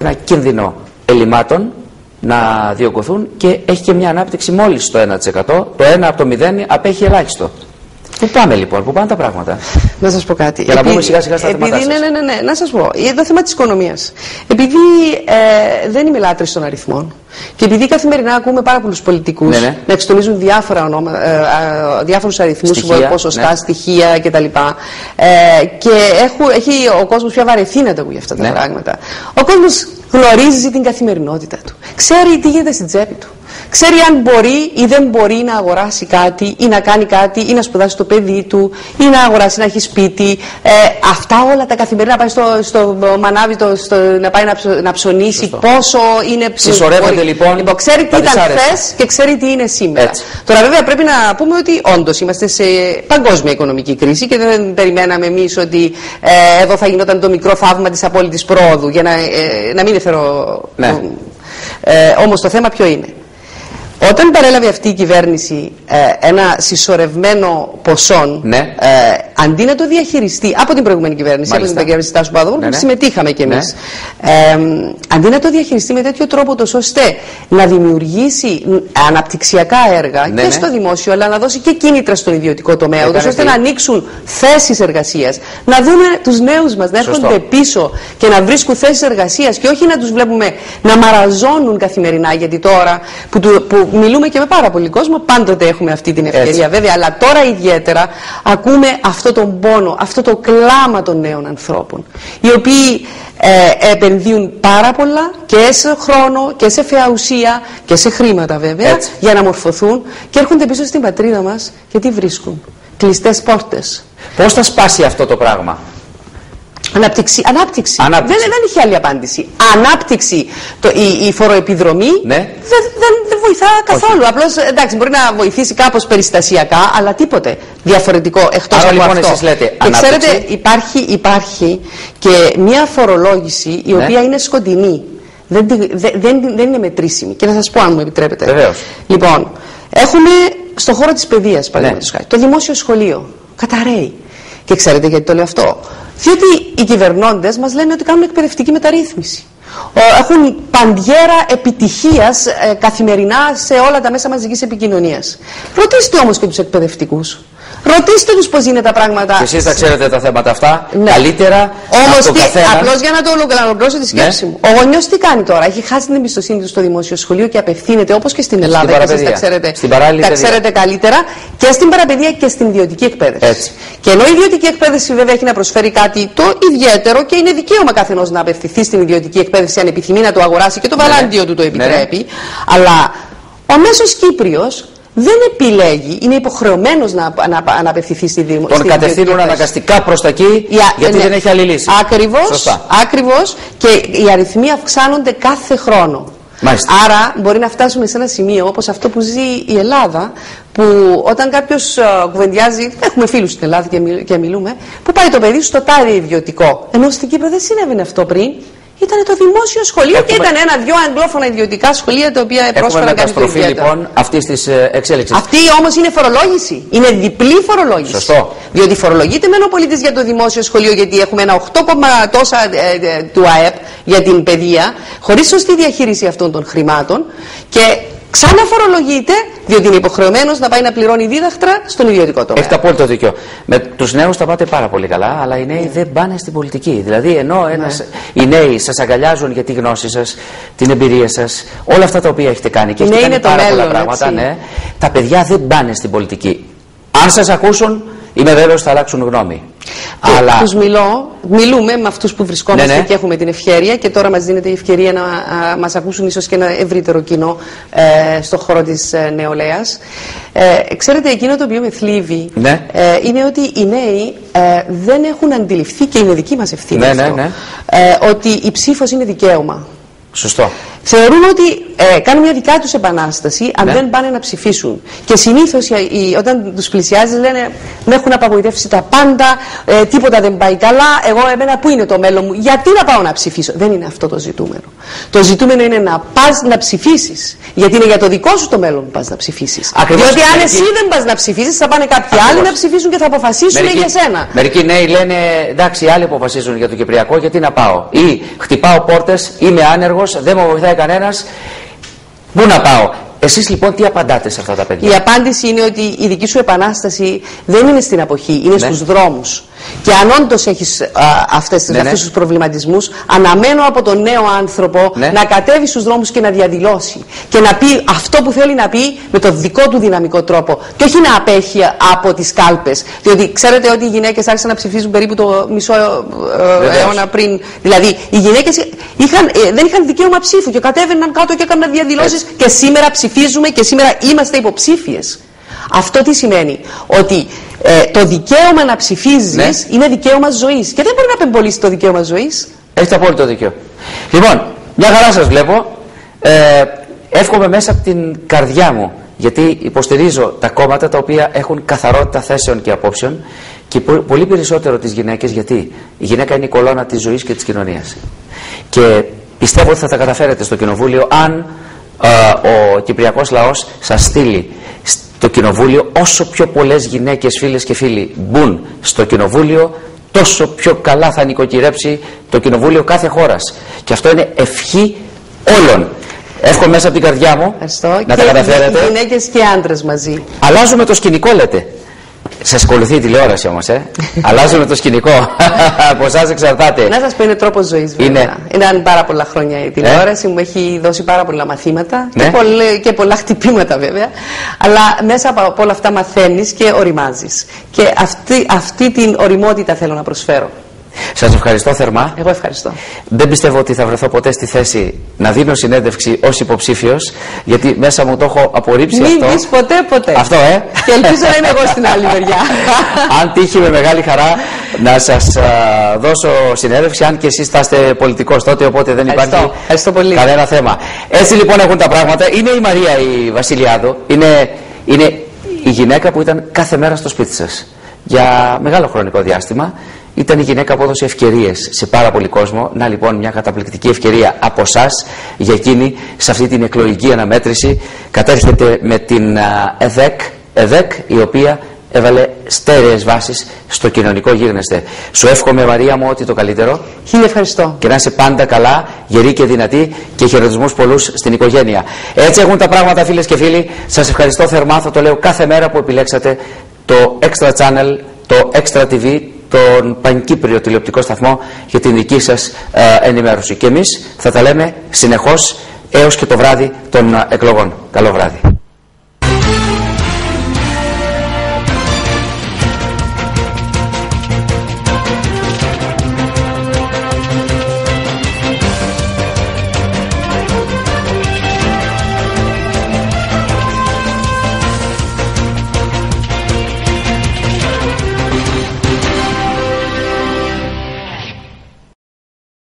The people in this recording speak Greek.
ένα κίνδυνο ελλημάτων να διωγγωθούν και έχει και μια ανάπτυξη μόλις το 1%. Το 1 από το 0 απέχει ελάχιστο. Πού πάμε λοιπόν, πού πάνε τα πράγματα? Να σας πω κάτι. Για να μπούμε σιγά σιγά στα θέματα σας. Ναι. Να σας πω. Το θέμα της οικονομίας. Επειδή δεν είμαι λάτρης των αριθμών και επειδή καθημερινά ακούμε πάρα πολλούς πολιτικούς να εξτομίζουν διάφορους αριθμούς, ποσοστά, στοιχεία κτλ. Και έχει ο κόσμος πια βαρεθεί να τα ακούει αυτά τα πράγματα. Ο κόσμος γνωρίζει την καθημερινότητα του. Ξέρει τι γίνεται στην τσέπη του. Ξέρει αν μπορεί ή δεν μπορεί να αγοράσει κάτι ή να κάνει κάτι ή να σπουδάσει το παιδί του ή να αγοράσει, να έχει σπίτι. Αυτά όλα τα καθημερινά, να πάει στο μανάβι, να πάει να ψωνίσει. Σωστό. Πόσο είναι συσσωρεύονται λοιπόν. Ξέρει τι ήταν χθες και ξέρει τι είναι σήμερα. Έτσι. Τώρα βέβαια πρέπει να πούμε ότι όντως είμαστε σε παγκόσμια οικονομική κρίση και δεν περιμέναμε εμείς ότι εδώ θα γινόταν το μικρό θαύμα της απόλυτης πρόοδου, για να μην εφερώ. Όμως το θέμα ποιο είναι? Όταν παρέλαβε αυτή η κυβέρνηση ένα συσσωρευμένο ποσό, αντί να το διαχειριστεί από την προηγούμενη κυβέρνηση, από την κυβέρνηση Τάσου Παπαδόπουλου, που συμμετείχαμε κι εμείς, αντί να το διαχειριστεί με τέτοιο τρόπο, ώστε να δημιουργήσει αναπτυξιακά έργα και στο δημόσιο, αλλά να δώσει και κίνητρα στον ιδιωτικό τομέα, ώστε να ανοίξουν θέσεις εργασίας, να δούμε τους νέους μας να έρχονται πίσω και να βρίσκουν θέσεις εργασίας και όχι να τους βλέπουμε να μαραζώνουν καθημερινά, γιατί τώρα που μιλούμε και με πάρα πολύ κόσμο, πάντοτε έχουμε αυτή την ευκαιρία βέβαια, αλλά τώρα ιδιαίτερα ακούμε αυτό τον πόνο, αυτό το κλάμα των νέων ανθρώπων, οι οποίοι επενδύουν πάρα πολλά και σε χρόνο και σε φεαουσία και σε χρήματα βέβαια, για να μορφωθούν και έρχονται πίσω στην πατρίδα μας και τι βρίσκουν? Κλειστές πόρτες. Πώς θα σπάσει αυτό το πράγμα? Ανάπτυξη. Δεν είχε άλλη απάντηση. Ανάπτυξη. Η φοροεπιδρομή δεν βοηθά καθόλου. Απλώς εντάξει, μπορεί να βοηθήσει κάπως περιστασιακά, αλλά τίποτε διαφορετικό εκτός από λοιπόν, αυτό. Εσείς λέτε, και ξέρετε, υπάρχει και μια φορολόγηση η οποία είναι σκοτεινή. Δεν είναι μετρήσιμη. Και να σας πω, αν μου επιτρέπετε. Βεβαίως. Λοιπόν, έχουμε στον χώρο της παιδείας, παραδείγματος χάρη, το δημόσιο σχολείο. Καταραίει. Και ξέρετε γιατί το λέω αυτό? Διότι οι κυβερνώντες μας λένε ότι κάνουν εκπαιδευτική μεταρρύθμιση. Έχουν παντιέρα επιτυχίας καθημερινά σε όλα τα μέσα μαζικής επικοινωνίας. Ρωτήστε όμως και τους εκπαιδευτικούς. Ρωτήστε τους πώς είναι τα πράγματα. Και εσείς τα ξέρετε τα θέματα αυτά καλύτερα. Όμως απλώς για να το ολοκληρώσω τη σκέψη μου. Ο γονιός τι κάνει τώρα? Έχει χάσει την εμπιστοσύνη του στο δημόσιο σχολείο και απευθύνεται, όπως και στην Ελλάδα, και εσείς τα ξέρετε καλύτερα, και στην παραπαιδεία και στην ιδιωτική εκπαίδευση. Έτσι. Και ενώ η ιδιωτική εκπαίδευση βέβαια έχει να προσφέρει κάτι το ιδιαίτερο και είναι δικαίωμα καθενός να απευθυνθεί στην ιδιωτική εκπαίδευση αν επιθυμεί να το αγοράσει και το βαλάντιο του το επιτρέπει, αλλά ο μέσος Κύπριος δεν επιλέγει, είναι υποχρεωμένος να απευθυνθεί στη δημόσια. Τον κατευθύνουν αναγκαστικά προς τα εκεί, γιατί δεν έχει άλλη λύση. Ακριβώς, και οι αριθμοί αυξάνονται κάθε χρόνο. Μάλιστα. Άρα μπορεί να φτάσουμε σε ένα σημείο όπως αυτό που ζει η Ελλάδα, που όταν κάποιος κουβεντιάζει, έχουμε φίλους στην Ελλάδα και μιλούμε, που πάει το παιδί στο τάδε ιδιωτικό, ενώ στην Κύπρο δεν συνέβαινε αυτό πριν. Ήταν το δημόσιο σχολείο και ήταν ένα-δυο αγγλόφωνα ιδιωτικά σχολεία τα οποία πρόσφεραν κάτι το ιδιαίτερο. Λοιπόν αυτής της εξέλιξης. Αυτή όμως είναι φορολόγηση. Είναι διπλή φορολόγηση. Σωστό. Διότι φορολογείται μεν ο πολίτης για το δημόσιο σχολείο, γιατί έχουμε ένα 8, τόσα του ΑΕΠ για την παιδεία, χωρίς σωστή διαχείριση αυτών των χρημάτων, και ξαναφορολογείται, διότι είναι υποχρεωμένος να πάει να πληρώνει δίδακτρα στον ιδιωτικό τομέα. Έχετε απόλυτο δίκιο. Με τους νέους τα πάτε πάρα πολύ καλά, αλλά οι νέοι δεν πάνε στην πολιτική. Δηλαδή, ενώ οι νέοι σας αγκαλιάζουν για τη γνώση σας, την εμπειρία σας, όλα αυτά τα οποία έχετε κάνει και έχετε κάνει πάρα πολλά πράγματα, τα παιδιά δεν πάνε στην πολιτική. Αν σας ακούσουν, είμαι βέβαιος θα αλλάξουν γνώμη. Αλλά μιλούμε με αυτούς που βρισκόμαστε και έχουμε την ευκαιρία, και τώρα μας δίνεται η ευκαιρία να μας ακούσουν ίσως και ένα ευρύτερο κοινό στον χώρο της νεολαίας. Ξέρετε, εκείνο το οποίο με θλίβει είναι ότι οι νέοι δεν έχουν αντιληφθεί, και είναι δική μας ευθύνη αυτό, ότι η ψήφος είναι δικαίωμα. Σωστό. Θεωρούν ότι κάνουν μια δικά τους επανάσταση αν δεν πάνε να ψηφίσουν. Και συνήθως όταν τους πλησιάζεις λένε με έχουν απαγοητεύσει τα πάντα, τίποτα δεν πάει καλά, εμένα πού είναι το μέλλον μου, γιατί να πάω να ψηφίσω? Δεν είναι αυτό το ζητούμενο. Το ζητούμενο είναι να πας να ψηφίσεις, γιατί είναι για το δικό σου το μέλλον που πας να ψηφίσεις. Διότι αν εσύ δεν πας να ψηφίσεις, θα πάνε κάποιοι άλλοι να ψηφίσουν και θα αποφασίσουν για σένα. Μερικοί νέοι λένε εντάξει, οι άλλοι αποφασίζουν για το Κυπριακό, γιατί να πάω? Ή χτυπάω πόρτες, είμαι άνεργος, δεν με βοηθάει κανένας, πού να πάω? Εσείς λοιπόν τι απαντάτε σε αυτά τα παιδιά? Η απάντηση είναι ότι η δική σου επανάσταση δεν είναι στην αποχή, είναι στους δρόμους. Και αν όντως έχεις αυτούς τους προβληματισμούς, αναμένω από τον νέο άνθρωπο να κατέβει στους δρόμους και να διαδηλώσει. Και να πει αυτό που θέλει να πει με το δικό του δυναμικό τρόπο. Και όχι να απέχει από τις κάλπες. Διότι ξέρετε ότι οι γυναίκες άρχισαν να ψηφίζουν περίπου το μισό αιώνα πριν. Δηλαδή οι γυναίκες δεν είχαν δικαίωμα ψήφου και κατέβαιναν κάτω και έκαναν διαδηλώσεις. Και σήμερα ψηφίζουμε και σήμερα είμαστε υποψήφιες. Αυτό τι σημαίνει? Ότι το δικαίωμα να ψηφίζεις είναι δικαίωμα ζωής. Και δεν μπορεί να απεμπολίσει το δικαίωμα ζωής. Έχετε απόλυτο δίκιο. Λοιπόν, μια χαρά σας βλέπω. Εύχομαι μέσα από την καρδιά μου, γιατί υποστηρίζω τα κόμματα τα οποία έχουν καθαρότητα θέσεων και απόψεων, και πολύ περισσότερο τις γυναίκες, γιατί η γυναίκα είναι η κολόνα της ζωής και της κοινωνίας. Και πιστεύω ότι θα τα καταφέρετε στο Κοινοβούλιο αν ο κυπριακός λαός σας στείλει στο Κοινοβούλιο. Όσο πιο πολλές γυναίκες, φίλες και φίλοι, μπουν στο Κοινοβούλιο, τόσο πιο καλά θα νοικοκυρέψει το Κοινοβούλιο κάθε χώρας. Και αυτό είναι ευχή όλων. Εύχομαι μέσα από την καρδιά μου να τα καταφέρετε. Γυναίκες και άντρες μαζί. Αλλάζουμε το σκηνικό, λέτε. Σας ακολουθεί η τηλεόραση όμως, αλλάζουμε το σκηνικό. Από εσάς εξαρτάται. Να σας πω, είναι τρόπος ζωής, βέβαια. Είναι πάρα πολλά χρόνια η τηλεόραση, μου έχει δώσει πάρα πολλά μαθήματα και πολλά χτυπήματα, βέβαια. Αλλά μέσα από όλα αυτά μαθαίνεις και οριμάζεις. Και αυτή την οριμότητα θέλω να προσφέρω. Σας ευχαριστώ θερμά. Εγώ ευχαριστώ. Δεν πιστεύω ότι θα βρεθώ ποτέ στη θέση να δίνω συνέντευξη ως υποψήφιος, γιατί μέσα μου το έχω απορρίψει. Μην πεις ποτέ. Αυτό, Και ελπίζω να είμαι εγώ στην άλλη μεριά. Αν τύχει, με μεγάλη χαρά να σας δώσω συνέντευξη, αν και εσείς θα είστε πολιτικός τότε, οπότε δεν υπάρχει κανένα θέμα. Έτσι λοιπόν έχουν τα πράγματα. Είναι η Μαρία η Βασιλιάδου, είναι η γυναίκα που ήταν κάθε μέρα στο σπίτι σας για μεγάλο χρονικό διάστημα. Ήταν η γυναίκα που έδωσε ευκαιρίες σε πάρα πολύ κόσμο. Να λοιπόν μια καταπληκτική ευκαιρία από εσάς για εκείνη σε αυτή την εκλογική αναμέτρηση. Κατέρχεται με την ΕΔΕΚ, η οποία έβαλε στέρεες βάσεις στο κοινωνικό γίγνεσθε. Σου εύχομαι, Μαρία μου, ό,τι το καλύτερο. Χίλια ευχαριστώ. Και να είσαι πάντα καλά, γερή και δυνατή, και χαιρετισμούς πολλούς στην οικογένεια. Έτσι έχουν τα πράγματα, φίλες και φίλοι. Σας ευχαριστώ θερμά. Θα το λέω κάθε μέρα που επιλέξατε το Extra Channel, το Extra TV, τον πανκύπριο τηλεοπτικό σταθμό για την δική σας ενημέρωση. Και εμείς θα τα λέμε συνεχώς έως και το βράδυ των εκλογών. Καλό βράδυ.